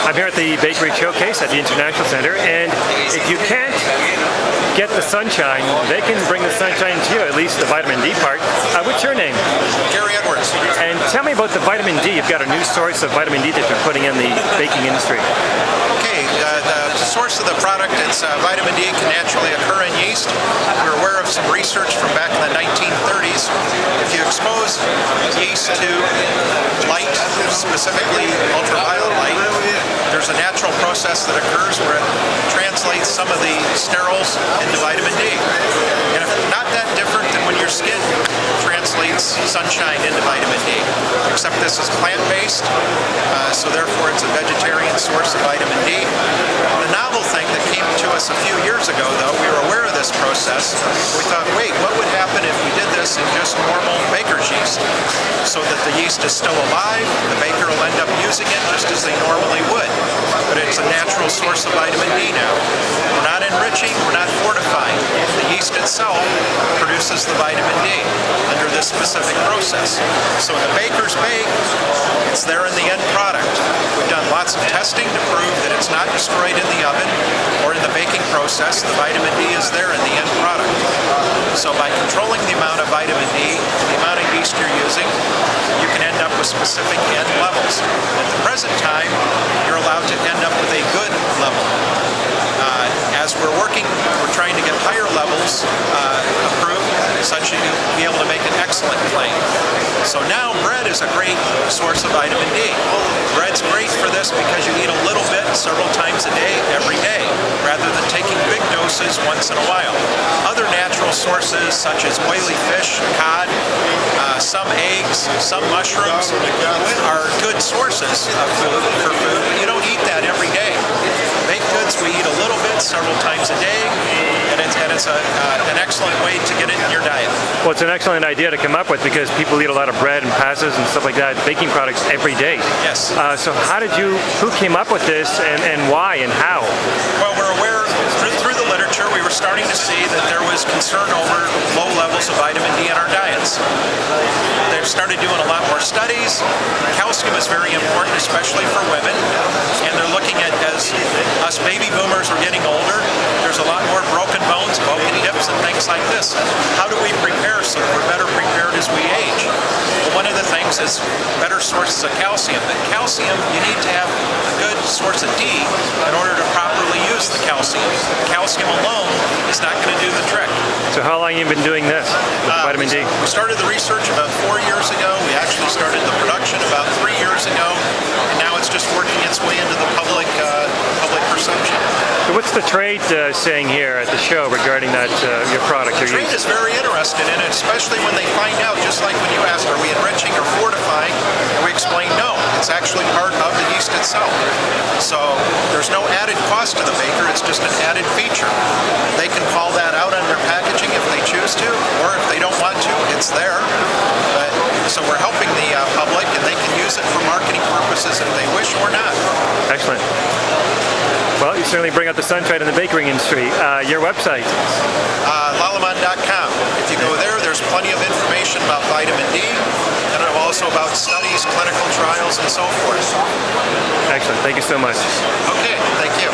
I'm here at the Bakery Showcase at the International Center, and if you can't get the sunshine, they can bring the sunshine to you, at least the vitamin D part. What's your name? Gary Edwards. And tell me about the vitamin D. You've got a new source of vitamin D that you're putting in the baking industry. Okay, the source of the product, it's vitamin D can naturally occur in yeast. We're aware of some research from back in the 1930s. If you expose yeast to light, specifically ultraviolet light, there's a natural process that occurs where it translates some of the sterols into vitamin D. And if not that different than when your skin translates sunshine into vitamin D, except this is plant-based, so therefore it's a vegetarian source of vitamin D. The novel thing that came to us a few years ago, though, we were aware of this process. We thought, wait, what would happen if we did this in just normal baker's yeast, so that the yeast is still alive, the baker will end up using it just as they normally would. But it's a natural source of vitamin D now. We're not enriching, we're not fortifying. The yeast itself produces the vitamin D under this specific process. So when the bakers bake, it's there in the end product. We've done lots of testing to prove that it's not destroyed in the oven or in the baking process. The vitamin D is there in the end product. So by controlling the amount of vitamin D, the amount of yeast you're using, you can end up with specific end levels. At the present time, you're allowed to end up with a good level. As we're working, we're trying to get higher levels approved, such that you'll be able to make an excellent claim. So now bread is a great source of vitamin D. Bread's great for this because you eat a little bit several times a day, every day, rather than taking big doses once in a while. Other natural sources such as oily fish, cod, some eggs, some mushrooms are good sources of food for food. You don't eat that every day. Baked goods we eat a little bit several times a day, and it's an excellent way to get it in your diet. Well, it's an excellent idea to come up with because people eat a lot of bread and pastas and stuff like that, baking products every day. Yes. So who came up with this and why and how? Well, we're aware through the literature we were starting to see that there was concern over low levels of vitamin D in our diets. They've started doing a lot more studies. Calcium is very important, especially for women, and they're looking at, as us baby boomers are getting older, there's a lot more broken bones, broken hips, and things like this. How do we prepare so that we're better prepared as we age? Well, one of the things is better sources of calcium. But calcium, you need to have a good source of D in order to properly use the calcium. Calcium alone is not going to do the trick. So how long have you been doing this with vitamin D? We started the research about 4 years ago. We actually started the production about 3 years ago, and now it's just working its way into the public perception. So what's the trade saying here at the show regarding that your product? The trade is very interested in it, especially when they find out, just like when you asked, are we enriching or fortifying? And we explain, no, it's actually part of the yeast itself. So there's no added cost to the baker, it's just an added feature. They can call that out on their packaging if they choose to, or if they don't want to, it's there. So we're helping the public, and they can use it for marketing purposes if they wish or not. Excellent. Well, you certainly bring out the sunshine in the bakery industry. Your website? Lallemand.com. If you go there, there's plenty of information about vitamin D, and also about studies, clinical trials, and so forth. Excellent. Thank you so much. Okay, thank you.